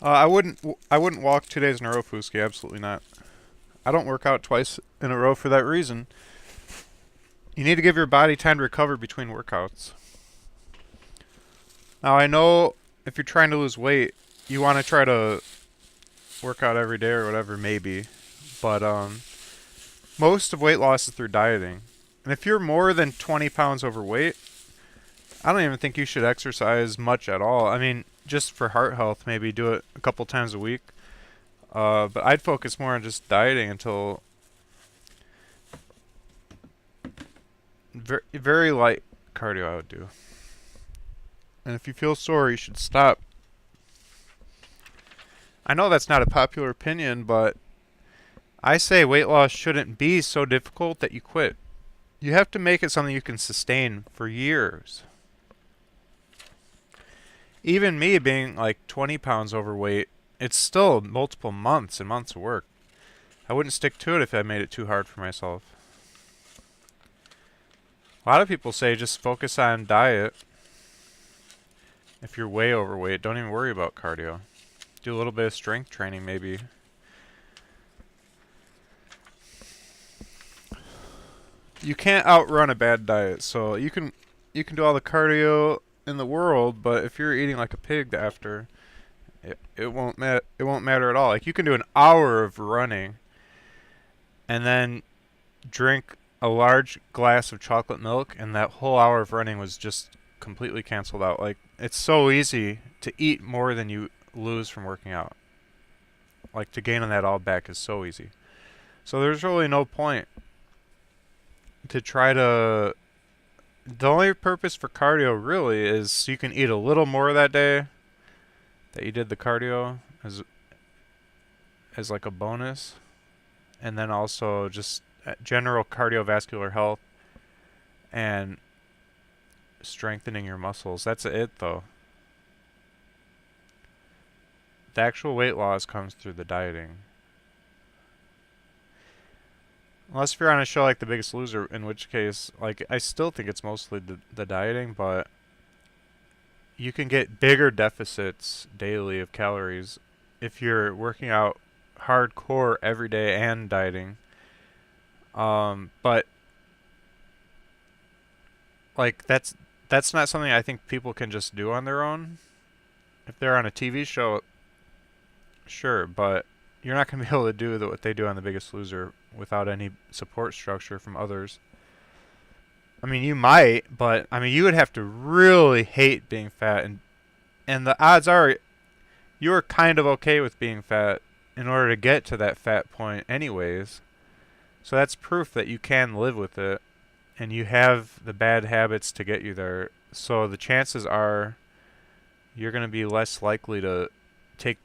I wouldn't walk 2 days in a row, Fuski. Absolutely not. I don't work out twice in a row for that reason. You need to give your body time to recover between workouts. Now I know if you're trying to lose weight, you want to try to work out every day or whatever, maybe. But most of weight loss is through dieting. And if you're more than 20 pounds overweight, I don't even think you should exercise much at all. I mean, just for heart health, maybe do it a couple times a week. But I'd focus more on just dieting until very light cardio I would do. And if you feel sore, you should stop. I know that's not a popular opinion, but I say weight loss shouldn't be so difficult that you quit. You have to make it something you can sustain for years. Even me being like 20 pounds overweight, it's still multiple months and months of work. I wouldn't stick to it if I made it too hard for myself. A lot of people say just focus on diet. If you're way overweight, don't even worry about cardio. Do a little bit of strength training maybe. You can't outrun a bad diet, so you can do all the cardio in the world, but if you're eating like a pig after, it won't matter at all. Like you can do an hour of running and then drink a large glass of chocolate milk, and that whole hour of running was just completely canceled out. Like it's so easy to eat more than you lose from working out. Like to gain on that all back is so easy. So there's really no point to try to. The only purpose for cardio really is so you can eat a little more that day that you did the cardio as like a bonus, and then also just general cardiovascular health and strengthening your muscles. That's it though. The actual weight loss comes through the dieting. Unless if you're on a show like The Biggest Loser, in which case, like, I still think it's mostly the dieting, but you can get bigger deficits daily of calories if you're working out hardcore every day and dieting. But like that's not something I think people can just do on their own. If they're on a TV show, sure, but you're not going to be able to do what they do on The Biggest Loser without any support structure from others. I mean, you might, but I mean, you would have to really hate being fat, and the odds are you're kind of okay with being fat in order to get to that fat point anyways. So that's proof that you can live with it and you have the bad habits to get you there. So the chances are you're going to be less likely to take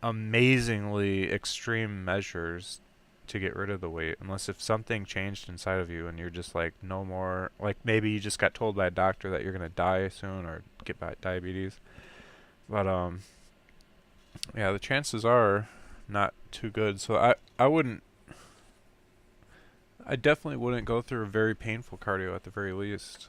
amazingly extreme measures to get rid of the weight, unless if something changed inside of you and you're just like no more, like maybe you just got told by a doctor that you're going to die soon or get diabetes. But yeah, the chances are not too good. So I definitely wouldn't go through a very painful cardio at the very least.